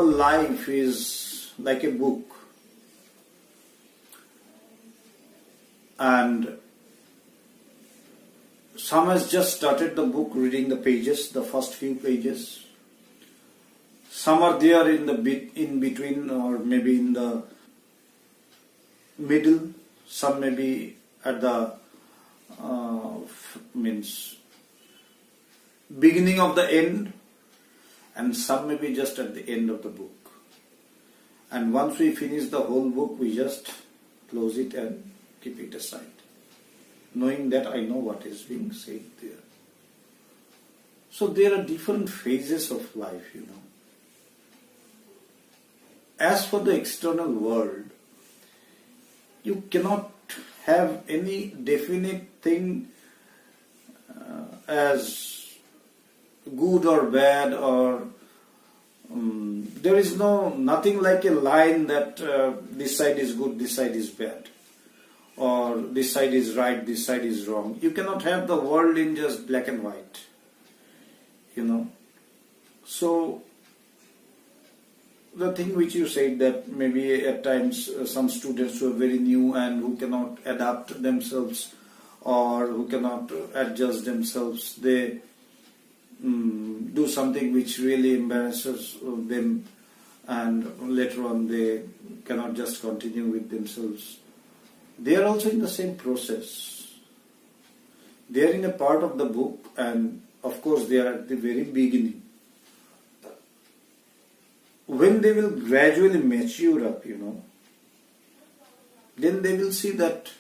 life is like a book, and some has just started the book reading the pages, the first few pages. Some are there in the in between, or maybe in the middle. Some may be at the beginning of the end, and some may be just at the end of the book. And once we finish the whole book, we just close it and keep it aside, knowing that I know what is being said there. So there are different phases of life, As for the external world, you cannot have any definite thing as good or bad, or there is nothing like a line that this side is good, this side is bad, or this side is right, this side is wrong. You cannot have the world in just black and white, So the thing which you said, that maybe at times some students who are very new and who cannot adapt themselves or who cannot adjust themselves, they do something which really embarrasses them, and later on they cannot just continue with themselves. They are also in the same process. They are in a part of the book, and of course they are at the very beginning. When they will gradually mature up, then they will see that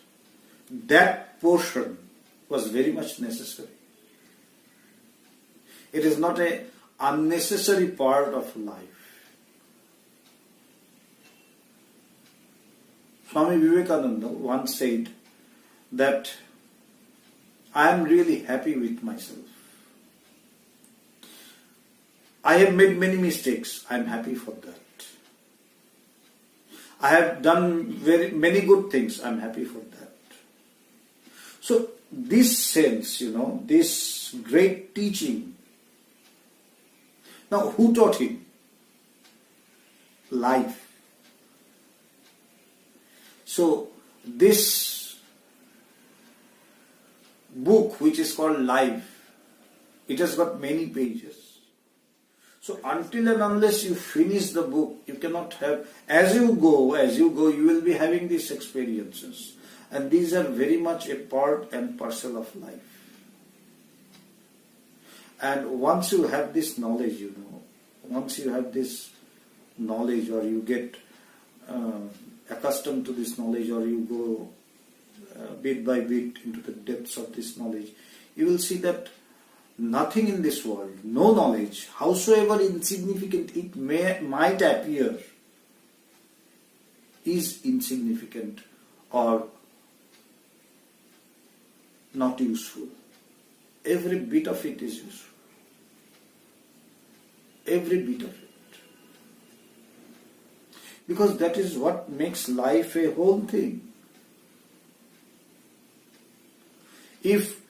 that portion was very much necessary. It is not an unnecessary part of life. Swami Vivekananda once said that I am really happy with myself. I have made many mistakes. I am happy for that. I have done very many good things. I am happy for that. So this sense, this great teaching. Now, who taught him? Life. So this book, which is called Life, it has got many pages. So until and unless you finish the book, you cannot have, as you go, you will be having these experiences. And these are very much a part and parcel of life. And once you have this knowledge, once you have this knowledge, or you get accustomed to this knowledge, or you go bit by bit into the depths of this knowledge, you will see that nothing in this world, no knowledge, howsoever insignificant it might appear, is insignificant or not useful. Every bit of it is useful. Every bit of it. Because that is what makes life a whole thing. If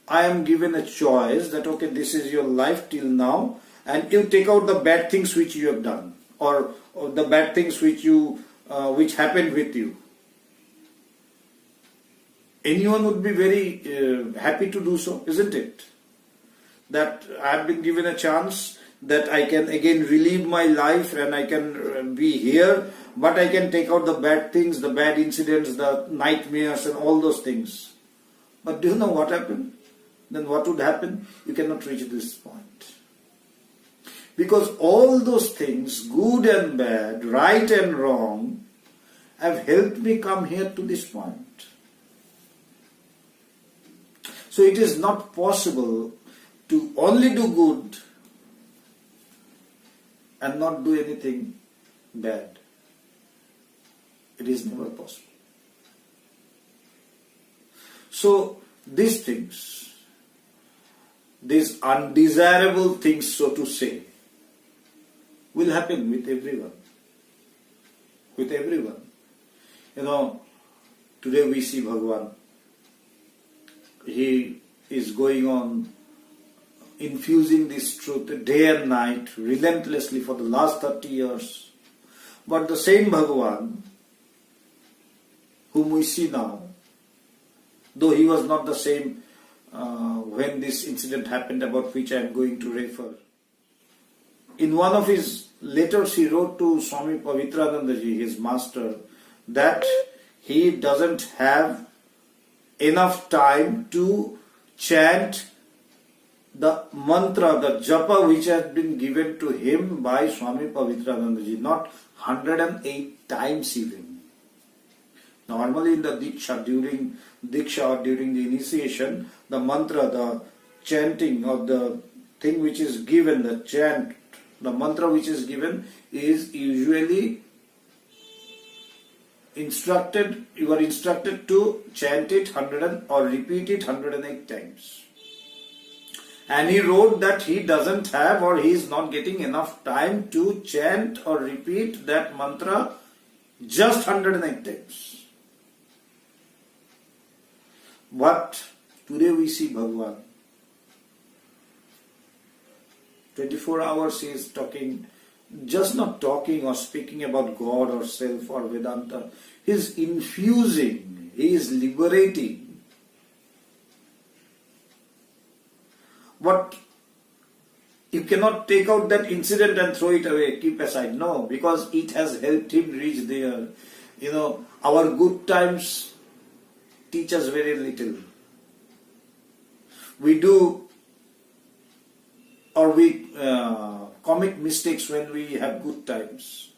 I am given a choice that, okay, this is your life till now, and you take out the bad things which you have done, or the bad things which happened with you, anyone would be very happy to do so, isn't it? That I have been given a chance that I can again relive my life and I can be here, but I can take out the bad things, the bad incidents, the nightmares and all those things. But do you know what happened? Then what would happen? You cannot reach this point. Because all those things, good and bad, right and wrong, have helped me come here to this point. So it is not possible to only do good and not do anything bad. It is never possible. So these things, these undesirable things, so to say, will happen with everyone. With everyone. Today we see Bhagavan. He is going on infusing this truth day and night, relentlessly for the last 30 years. But the same Bhagavan, whom we see now, though he was not the same when this incident happened, about which I am going to refer. In one of his letters he wrote to Swami Pavitranandaji, his master, that he doesn't have enough time to chant the mantra, the japa which has been given to him by Swami Pavitranandaji, not 108 times even. Normally in the during Diksha or during the initiation, the mantra, the chanting of the thing which is given, the chant, the mantra which is given is usually instructed, you are instructed to chant it or repeat it 108 times. And he wrote that he doesn't have, or he is not getting enough time to chant or repeat that mantra just 108 times. But today we see Bhagavan. 24 hours he is talking, just not talking or speaking about God or self or Vedanta. He is infusing, he is liberating. But you cannot take out that incident and throw it away, keep aside. No, because it has helped him reach there. You know, our good times teach us very little. We do, or we commit mistakes when we have good times.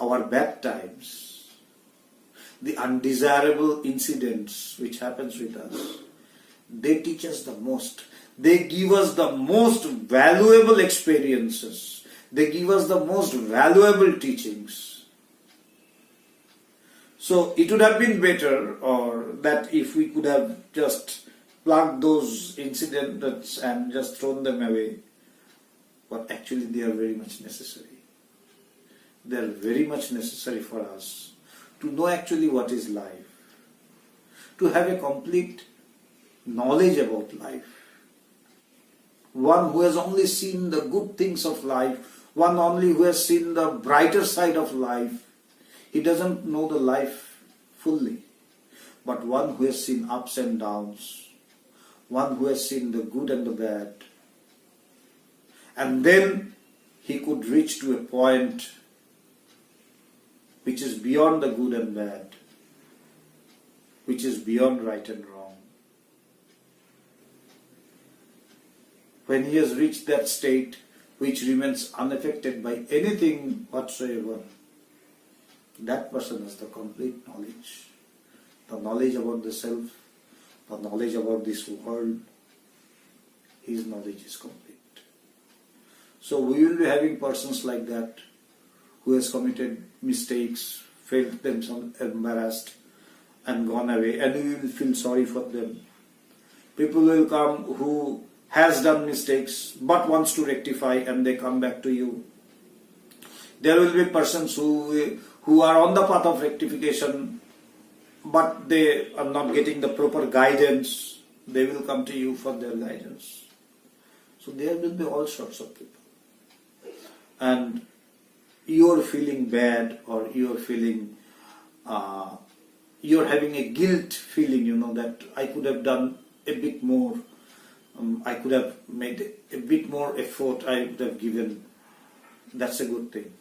Our bad times, the undesirable incidents which happens with us, they teach us the most. They give us the most valuable experiences. They give us the most valuable teachings. So it would have been better, or that if we could have just plugged those incidents and just thrown them away. But actually they are very much necessary. They are very much necessary for us to know actually what is life, to have a complete knowledge about life. One who has only seen the good things of life, one only who has seen the brighter side of life, he doesn't know the life fully. But one who has seen ups and downs, one who has seen the good and the bad, and then he could reach to a point which is beyond the good and bad, which is beyond right and wrong. When he has reached that state which remains unaffected by anything whatsoever, that person has the complete knowledge. The knowledge about the self, the knowledge about this world, his knowledge is complete. So we will be having persons like that who has committed mistakes, felt themselves embarrassed and gone away, and we will feel sorry for them. People will come who has done mistakes but wants to rectify, and they come back to you. There will be persons who are on the path of rectification, but they are not getting the proper guidance. They will come to you for their guidance. So there will be all sorts of people. And you are feeling bad, or you are feeling, you are having a guilt feeling, that I could have done a bit more. I could have made a bit more effort I would have given. That's a good thing.